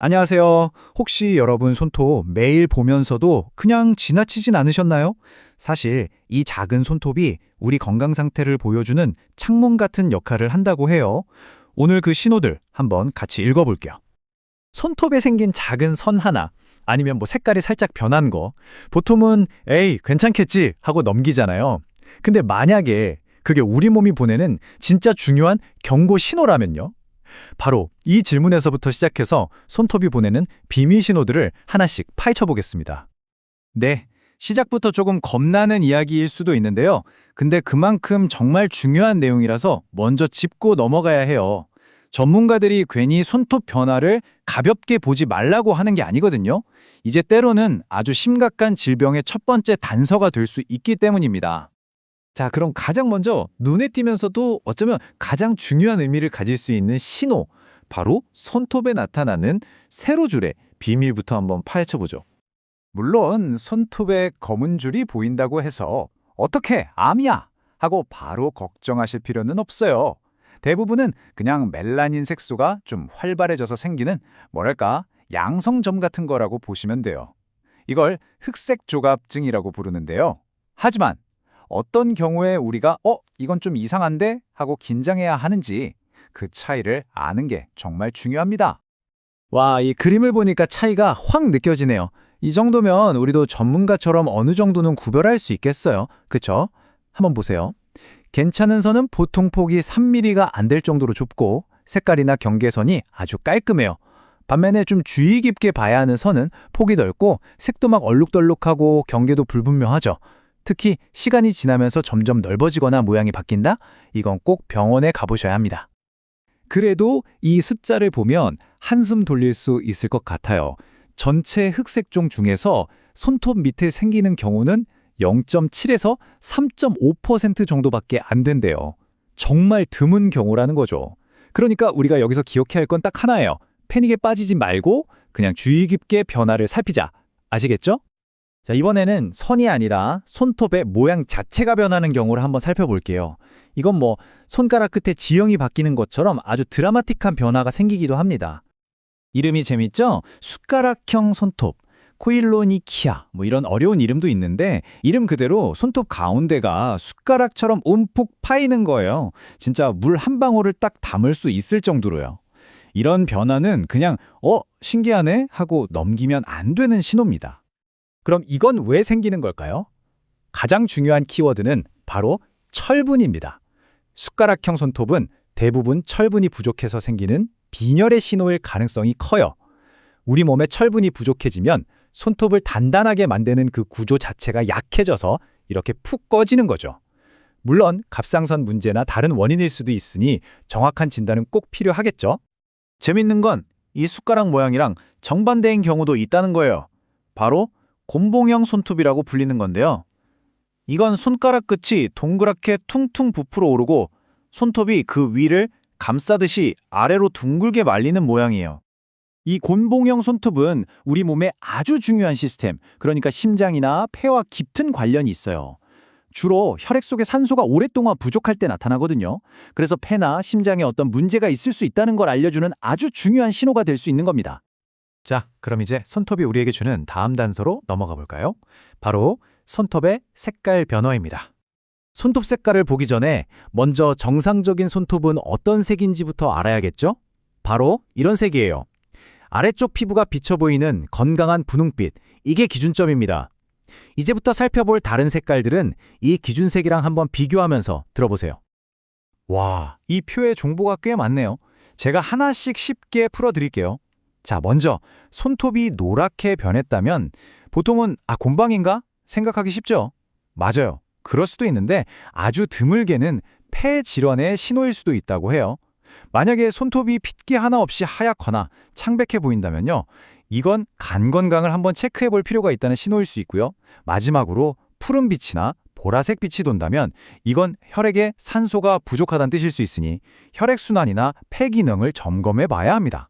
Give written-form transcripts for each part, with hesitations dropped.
안녕하세요. 혹시 여러분 손톱 매일 보면서도 그냥 지나치진 않으셨나요? 사실 이 작은 손톱이 우리 건강 상태를 보여주는 창문 같은 역할을 한다고 해요. 오늘 그 신호들 한번 같이 읽어볼게요. 손톱에 생긴 작은 선 하나, 아니면 뭐 색깔이 살짝 변한 거, 보통은 에이, 괜찮겠지 하고 넘기잖아요. 근데 만약에 그게 우리 몸이 보내는 진짜 중요한 경고 신호라면요? 바로 이 질문에서부터 시작해서 손톱이 보내는 비밀 신호들을 하나씩 파헤쳐 보겠습니다. 네, 시작부터 조금 겁나는 이야기일 수도 있는데요. 근데 그만큼 정말 중요한 내용이라서 먼저 짚고 넘어가야 해요. 전문가들이 괜히 손톱 변화를 가볍게 보지 말라고 하는 게 아니거든요. 이제 때로는 아주 심각한 질병의 첫 번째 단서가 될 수 있기 때문입니다. 자, 그럼 가장 먼저 눈에 띄면서도 어쩌면 가장 중요한 의미를 가질 수 있는 신호, 바로 손톱에 나타나는 세로줄의 비밀부터 한번 파헤쳐보죠. 물론 손톱에 검은 줄이 보인다고 해서 어떻게 암이야 하고 바로 걱정하실 필요는 없어요. 대부분은 그냥 멜라닌 색소가 좀 활발해져서 생기는 뭐랄까 양성점 같은 거라고 보시면 돼요. 이걸 흑색 조갑증이라고 부르는데요. 하지만 어떤 경우에 우리가 이건 좀 이상한데? 하고 긴장해야 하는지 그 차이를 아는 게 정말 중요합니다. 와, 이 그림을 보니까 차이가 확 느껴지네요. 이 정도면 우리도 전문가처럼 어느 정도는 구별할 수 있겠어요. 그쵸? 한번 보세요. 괜찮은 선은 보통 폭이 3mm가 안 될 정도로 좁고 색깔이나 경계선이 아주 깔끔해요. 반면에 좀 주의 깊게 봐야 하는 선은 폭이 넓고 색도 막 얼룩덜룩하고 경계도 불분명하죠. 특히 시간이 지나면서 점점 넓어지거나 모양이 바뀐다? 이건 꼭 병원에 가보셔야 합니다. 그래도 이 숫자를 보면 한숨 돌릴 수 있을 것 같아요. 전체 흑색종 중에서 손톱 밑에 생기는 경우는 0.7에서 3.5% 정도밖에 안 된대요. 정말 드문 경우라는 거죠. 그러니까 우리가 여기서 기억해야 할 건 딱 하나예요. 패닉에 빠지지 말고 그냥 주의 깊게 변화를 살피자. 아시겠죠? 자, 이번에는 선이 아니라 손톱의 모양 자체가 변하는 경우를 한번 살펴볼게요. 이건 뭐 손가락 끝에 지형이 바뀌는 것처럼 아주 드라마틱한 변화가 생기기도 합니다. 이름이 재밌죠? 숟가락형 손톱, 코일로니키아, 뭐 이런 어려운 이름도 있는데 이름 그대로 손톱 가운데가 숟가락처럼 움푹 파이는 거예요. 진짜 물 한 방울을 딱 담을 수 있을 정도로요. 이런 변화는 그냥 신기하네 하고 넘기면 안 되는 신호입니다. 그럼 이건 왜 생기는 걸까요? 가장 중요한 키워드는 바로 철분입니다. 숟가락형 손톱은 대부분 철분이 부족해서 생기는 빈혈의 신호일 가능성이 커요. 우리 몸에 철분이 부족해지면 손톱을 단단하게 만드는 그 구조 자체가 약해져서 이렇게 푹 꺼지는 거죠. 물론 갑상선 문제나 다른 원인일 수도 있으니 정확한 진단은 꼭 필요하겠죠. 재밌는 건 이 숟가락 모양이랑 정반대인 경우도 있다는 거예요. 바로 곤봉형 손톱이라고 불리는 건데요. 이건 손가락 끝이 동그랗게 퉁퉁 부풀어 오르고 손톱이 그 위를 감싸듯이 아래로 둥글게 말리는 모양이에요. 이 곤봉형 손톱은 우리 몸의 아주 중요한 시스템, 그러니까 심장이나 폐와 깊은 관련이 있어요. 주로 혈액 속에 산소가 오랫동안 부족할 때 나타나거든요. 그래서 폐나 심장에 어떤 문제가 있을 수 있다는 걸 알려주는 아주 중요한 신호가 될 수 있는 겁니다. 자, 그럼 이제 손톱이 우리에게 주는 다음 단서로 넘어가 볼까요? 바로 손톱의 색깔 변화입니다. 손톱 색깔을 보기 전에 먼저 정상적인 손톱은 어떤 색인지부터 알아야겠죠? 바로 이런 색이에요. 아래쪽 피부가 비쳐 보이는 건강한 분홍빛, 이게 기준점입니다. 이제부터 살펴볼 다른 색깔들은 이 기준색이랑 한번 비교하면서 들어보세요. 와, 이 표에 정보가 꽤 많네요. 제가 하나씩 쉽게 풀어드릴게요. 자, 먼저 손톱이 노랗게 변했다면 보통은 곰방인가? 생각하기 쉽죠? 맞아요. 그럴 수도 있는데 아주 드물게는 폐 질환의 신호일 수도 있다고 해요. 만약에 손톱이 핏기 하나 없이 하얗거나 창백해 보인다면요. 이건 간 건강을 한번 체크해 볼 필요가 있다는 신호일 수 있고요. 마지막으로 푸른빛이나 보라색 빛이 돈다면 이건 혈액에 산소가 부족하다는 뜻일 수 있으니 혈액순환이나 폐 기능을 점검해 봐야 합니다.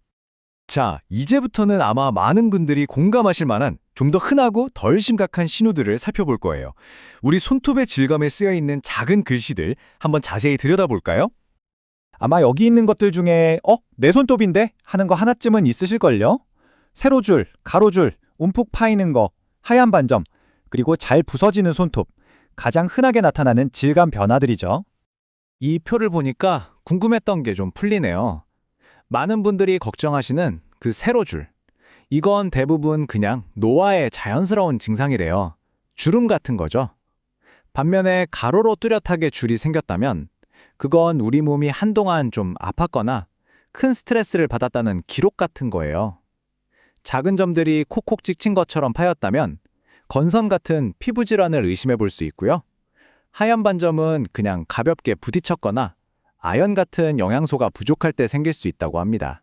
자, 이제부터는 아마 많은 분들이 공감하실 만한 좀 더 흔하고 덜 심각한 신호들을 살펴볼 거예요. 우리 손톱의 질감에 쓰여 있는 작은 글씨들 한번 자세히 들여다볼까요? 아마 여기 있는 것들 중에 내 손톱인데? 하는 거 하나쯤은 있으실걸요? 세로줄, 가로줄, 움푹 파이는 거, 하얀 반점, 그리고 잘 부서지는 손톱. 가장 흔하게 나타나는 질감 변화들이죠. 이 표를 보니까 궁금했던 게 좀 풀리네요. 많은 분들이 걱정하시는 그 세로줄. 이건 대부분 그냥 노화의 자연스러운 증상이래요. 주름 같은 거죠. 반면에 가로로 뚜렷하게 줄이 생겼다면 그건 우리 몸이 한동안 좀 아팠거나 큰 스트레스를 받았다는 기록 같은 거예요. 작은 점들이 콕콕 찍힌 것처럼 파였다면 건선 같은 피부 질환을 의심해 볼 수 있고요. 하얀 반점은 그냥 가볍게 부딪혔거나 아연 같은 영양소가 부족할 때 생길 수 있다고 합니다.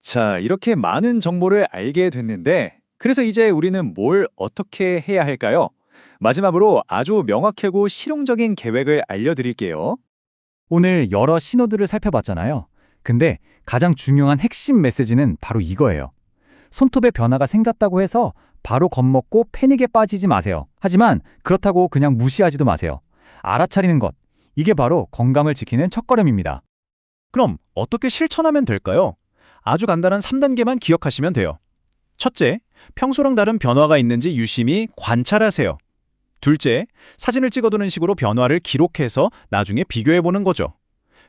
자, 이렇게 많은 정보를 알게 됐는데, 그래서 이제 우리는 뭘 어떻게 해야 할까요? 마지막으로 아주 명확하고 실용적인 계획을 알려드릴게요. 오늘 여러 신호들을 살펴봤잖아요. 근데 가장 중요한 핵심 메시지는 바로 이거예요. 손톱에 변화가 생겼다고 해서 바로 겁먹고 패닉에 빠지지 마세요. 하지만 그렇다고 그냥 무시하지도 마세요. 알아차리는 것, 이게 바로 건강을 지키는 첫걸음입니다. 그럼 어떻게 실천하면 될까요? 아주 간단한 3단계만 기억하시면 돼요. 첫째, 평소랑 다른 변화가 있는지 유심히 관찰하세요. 둘째, 사진을 찍어두는 식으로 변화를 기록해서 나중에 비교해보는 거죠.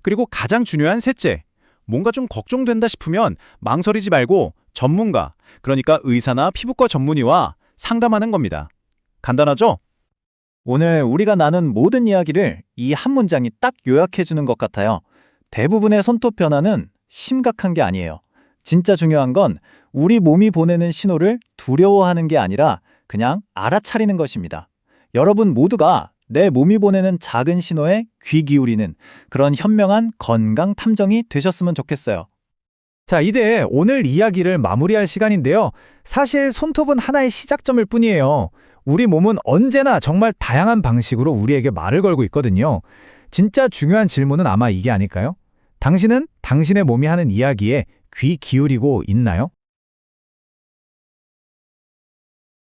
그리고 가장 중요한 셋째, 뭔가 좀 걱정된다 싶으면 망설이지 말고 전문가, 그러니까 의사나 피부과 전문의와 상담하는 겁니다. 간단하죠? 오늘 우리가 나눈 모든 이야기를 이 한 문장이 딱 요약해주는 것 같아요. 대부분의 손톱 변화는 심각한 게 아니에요. 진짜 중요한 건 우리 몸이 보내는 신호를 두려워하는 게 아니라 그냥 알아차리는 것입니다. 여러분 모두가 내 몸이 보내는 작은 신호에 귀 기울이는 그런 현명한 건강 탐정이 되셨으면 좋겠어요. 자, 이제 오늘 이야기를 마무리할 시간인데요. 사실 손톱은 하나의 시작점일 뿐이에요. 우리 몸은 언제나 정말 다양한 방식으로 우리에게 말을 걸고 있거든요. 진짜 중요한 질문은 아마 이게 아닐까요? 당신은 당신의 몸이 하는 이야기에 귀 기울이고 있나요?